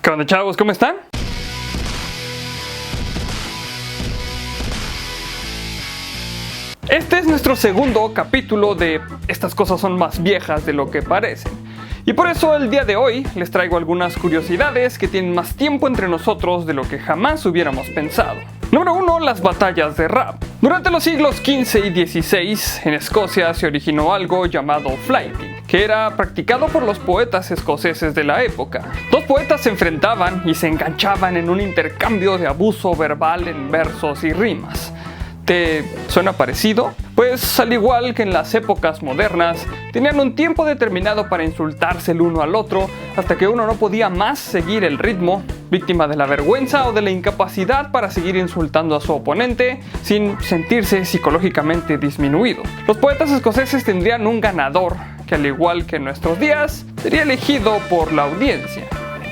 ¿Qué onda, chavos? ¿Cómo están? Este es nuestro segundo capítulo de Estas cosas son más viejas de lo que parecen. Y por eso el día de hoy les traigo algunas curiosidades que tienen más tiempo entre nosotros de lo que jamás hubiéramos pensado. Número 1. Las batallas de rap. Durante los siglos XV y XVI, en Escocia se originó algo llamado fighting, que era practicado por los poetas escoceses de la época. Dos poetas se enfrentaban y se enganchaban en un intercambio de abuso verbal en versos y rimas. ¿Te suena parecido? Pues al igual que en las épocas modernas, tenían un tiempo determinado para insultarse el uno al otro, hasta que uno no podía más seguir el ritmo, víctima de la vergüenza o de la incapacidad para seguir insultando a su oponente sin sentirse psicológicamente disminuido. Los poetas escoceses tendrían un ganador, que al igual que en nuestros días, sería elegido por la audiencia.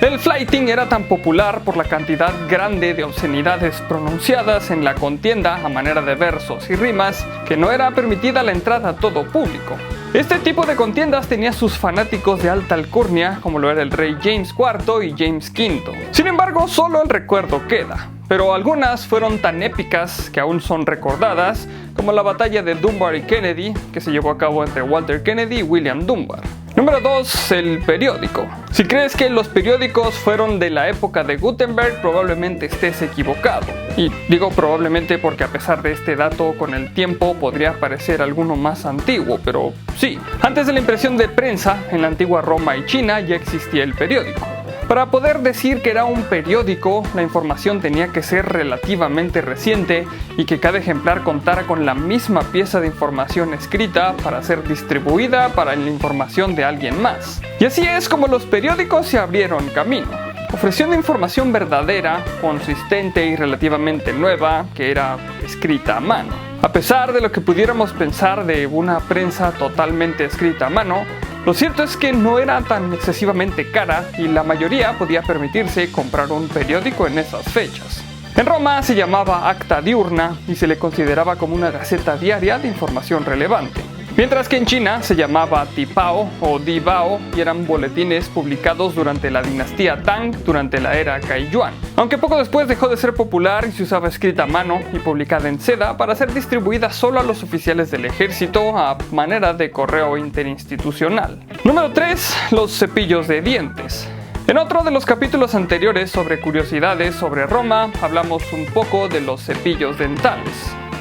El fighting era tan popular por la cantidad grande de obscenidades pronunciadas en la contienda a manera de versos y rimas que no era permitida la entrada a todo público. Este tipo de contiendas tenía sus fanáticos de alta alcurnia, como lo era el rey James IV y James V. Sin embargo, solo el recuerdo queda, pero algunas fueron tan épicas que aún son recordadas, como la batalla de Dunbar y Kennedy, que se llevó a cabo entre Walter Kennedy y William Dunbar. Número 2. El periódico. Si crees que los periódicos fueron de la época de Gutenberg, probablemente estés equivocado. Y digo probablemente porque a pesar de este dato, con el tiempo podría parecer alguno más antiguo, pero sí. Antes de la impresión de prensa, en la antigua Roma y China ya existía el periódico. Para poder decir que era un periódico, la información tenía que ser relativamente reciente y que cada ejemplar contara con la misma pieza de información escrita para ser distribuida para la información de alguien más. Y así es como los periódicos se abrieron camino, ofreciendo información verdadera, consistente y relativamente nueva que era escrita a mano. A pesar de lo que pudiéramos pensar de una prensa totalmente escrita a mano, lo cierto es que no era tan excesivamente cara y la mayoría podía permitirse comprar un periódico en esas fechas. En Roma se llamaba Acta Diurna y se le consideraba como una gaceta diaria de información relevante. Mientras que en China se llamaba Tipao o Dibao y eran boletines publicados durante la dinastía Tang durante la era Kaiyuan. Aunque poco después dejó de ser popular y se usaba escrita a mano y publicada en seda para ser distribuida solo a los oficiales del ejército a manera de correo interinstitucional. Número 3. Los cepillos de dientes. En otro de los capítulos anteriores sobre curiosidades sobre Roma, hablamos un poco de los cepillos dentales.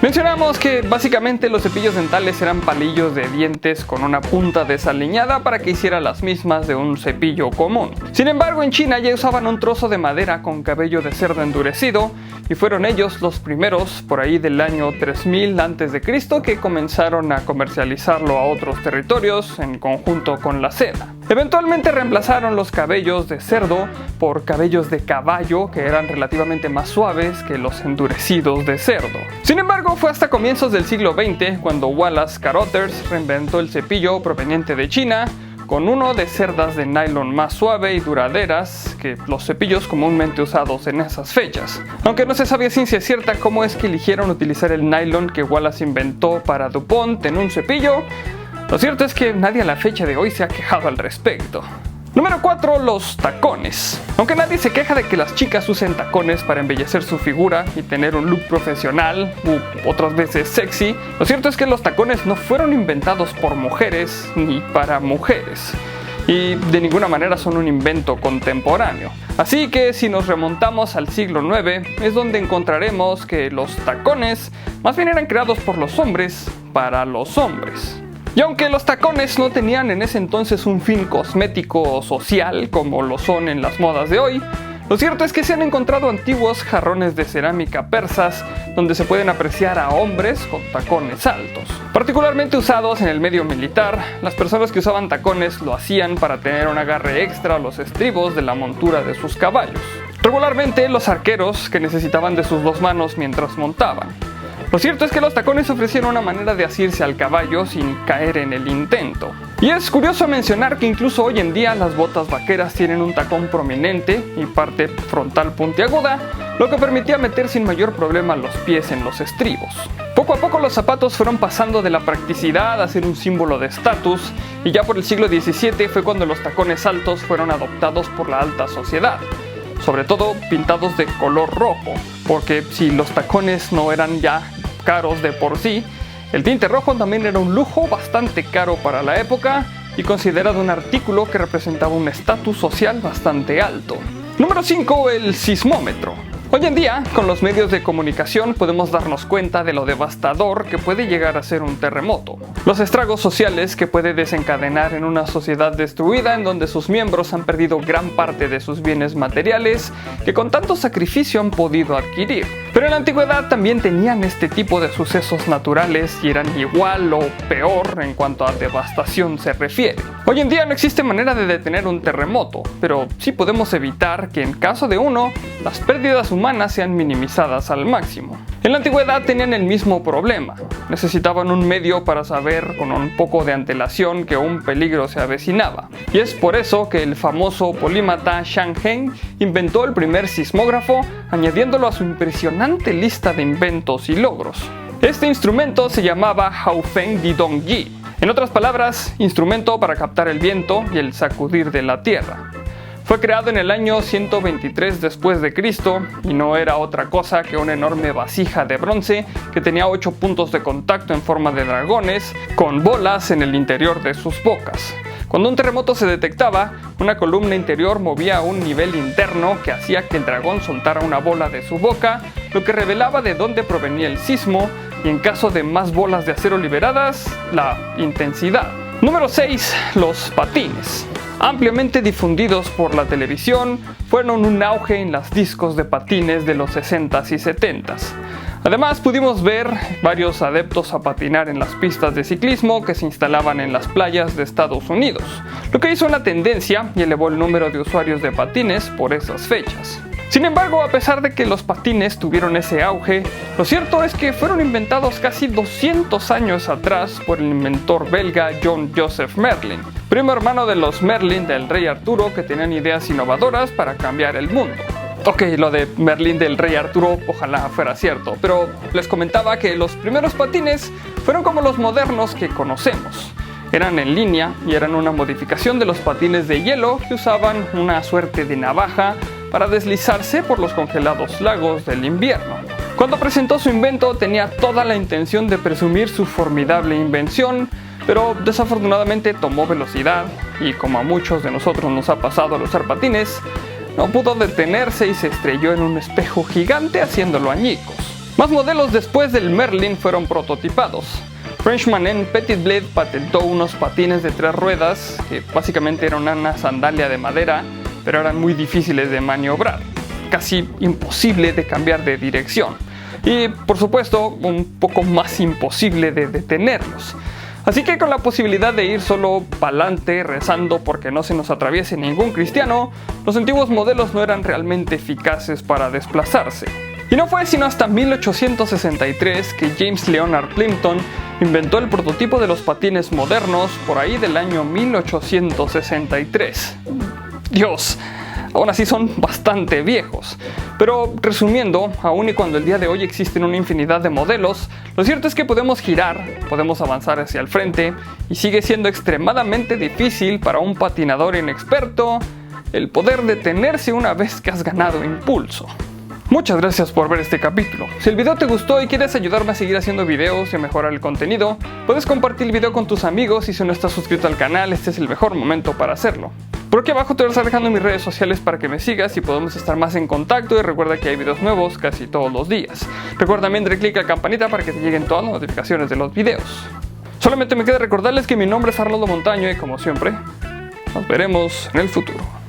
Mencionamos que básicamente los cepillos dentales eran palillos de dientes con una punta desaliñada para que hiciera las mismas de un cepillo común. Sin embargo, en China ya usaban un trozo de madera con cabello de cerdo endurecido y fueron ellos los primeros, por ahí del año 3000 a.C., que comenzaron a comercializarlo a otros territorios en conjunto con la seda. Eventualmente reemplazaron los cabellos de cerdo por cabellos de caballo que eran relativamente más suaves que los endurecidos de cerdo. Sin embargo, fue hasta comienzos del siglo XX cuando Wallace Carothers reinventó el cepillo proveniente de China con uno de cerdas de nylon más suave y duraderas que los cepillos comúnmente usados en esas fechas. Aunque no se sabe a ciencia cierta cómo es que eligieron utilizar el nylon que Wallace inventó para DuPont en un cepillo, lo cierto es que nadie a la fecha de hoy se ha quejado al respecto. Número 4. Los tacones. Aunque nadie se queja de que las chicas usen tacones para embellecer su figura y tener un look profesional u otras veces sexy, lo cierto es que los tacones no fueron inventados por mujeres ni para mujeres. Y de ninguna manera son un invento contemporáneo. Así que si nos remontamos al siglo IX, es donde encontraremos que los tacones más bien eran creados por los hombres para los hombres. Y aunque los tacones no tenían en ese entonces un fin cosmético o social como lo son en las modas de hoy, lo cierto es que se han encontrado antiguos jarrones de cerámica persas donde se pueden apreciar a hombres con tacones altos. Particularmente usados en el medio militar, las personas que usaban tacones lo hacían para tener un agarre extra a los estribos de la montura de sus caballos. Regularmente los arqueros que necesitaban de sus dos manos mientras montaban. Lo cierto es que los tacones ofrecieron una manera de asirse al caballo sin caer en el intento. Y es curioso mencionar que incluso hoy en día las botas vaqueras tienen un tacón prominente y parte frontal puntiaguda, lo que permitía meter sin mayor problema los pies en los estribos. Poco a poco los zapatos fueron pasando de la practicidad a ser un símbolo de estatus, y ya por el siglo XVII fue cuando los tacones altos fueron adoptados por la alta sociedad. sobre todo pintados de color rojo, porque si los tacones no eran ya caros de por sí, el tinte rojo también era un lujo bastante caro para la época y considerado un artículo que representaba un estatus social bastante alto. Número 5. El sismómetro. Hoy en día, con los medios de comunicación podemos darnos cuenta de lo devastador que puede llegar a ser un terremoto. Los estragos sociales que puede desencadenar en una sociedad destruida en donde sus miembros han perdido gran parte de sus bienes materiales que con tanto sacrificio han podido adquirir. Pero en la antigüedad también tenían este tipo de sucesos naturales y eran igual o peor en cuanto a devastación se refiere. Hoy en día no existe manera de detener un terremoto, pero sí podemos evitar que en caso de uno, las pérdidas humanas sean minimizadas al máximo. En la antigüedad tenían el mismo problema. Necesitaban un medio para saber con un poco de antelación que un peligro se avecinaba. Y es por eso que el famoso polímata Shang Heng inventó el primer sismógrafo, añadiéndolo a su impresionante lista de inventos y logros. Este instrumento se llamaba Haofeng Didong Yi. En otras palabras, instrumento para captar el viento y el sacudir de la tierra. Fue creado en el año 123 después de Cristo y no era otra cosa que una enorme vasija de bronce que tenía 8 puntos de contacto en forma de dragones con bolas en el interior de sus bocas. Cuando un terremoto se detectaba, una columna interior movía a un nivel interno que hacía que el dragón soltara una bola de su boca, lo que revelaba de dónde provenía el sismo y en caso de más bolas de acero liberadas, la intensidad. Número 6. Los patines. Ampliamente difundidos por la televisión, fueron un auge en los discos de patines de los 60s y 70s. Además pudimos ver varios adeptos a patinar en las pistas de ciclismo que se instalaban en las playas de Estados Unidos, lo que hizo una tendencia y elevó el número de usuarios de patines por esas fechas. Sin embargo, a pesar de que los patines tuvieron ese auge, lo cierto es que fueron inventados casi 200 años atrás por el inventor belga John Joseph Merlin, primo hermano de los Merlin del rey Arturo, que tenían ideas innovadoras para cambiar el mundo. Ok, lo de Merlin del rey Arturo ojalá fuera cierto, pero les comentaba que los primeros patines fueron como los modernos que conocemos. Eran en línea y eran una modificación de los patines de hielo que usaban una suerte de navaja para deslizarse por los congelados lagos del invierno. Cuando presentó su invento tenía toda la intención de presumir su formidable invención, pero desafortunadamente tomó velocidad y como a muchos de nosotros nos ha pasado al usar patines, no pudo detenerse y se estrelló en un espejo gigante haciéndolo añicos. Más modelos después del Merlin fueron prototipados. Frenchman en Petit Bled patentó unos patines de 3 ruedas que básicamente eran una sandalia de madera, pero eran muy difíciles de maniobrar, casi imposible de cambiar de dirección y por supuesto un poco más imposible de detenerlos. Así que con la posibilidad de ir solo pa'lante rezando porque no se nos atraviese ningún cristiano, los antiguos modelos no eran realmente eficaces para desplazarse. Y no fue sino hasta 1863 que James Leonard Plimpton inventó el prototipo de los patines modernos por ahí del año 1863. Dios, aún así son bastante viejos. Pero resumiendo, aun y cuando el día de hoy existen una infinidad de modelos, lo cierto es que podemos girar, podemos avanzar hacia el frente y sigue siendo extremadamente difícil para un patinador inexperto el poder detenerse una vez que has ganado impulso. Muchas gracias por ver este capítulo. Si el video te gustó y quieres ayudarme a seguir haciendo videos y a mejorar el contenido, puedes compartir el video con tus amigos y si no estás suscrito al canal, este es el mejor momento para hacerlo. Por aquí abajo te voy a estar dejando mis redes sociales para que me sigas y podamos estar más en contacto y recuerda que hay videos nuevos casi todos los días. Recuerda también darle click a la campanita para que te lleguen todas las notificaciones de los videos. Solamente me queda recordarles que mi nombre es Arnoldo Montaño y como siempre, nos veremos en el futuro.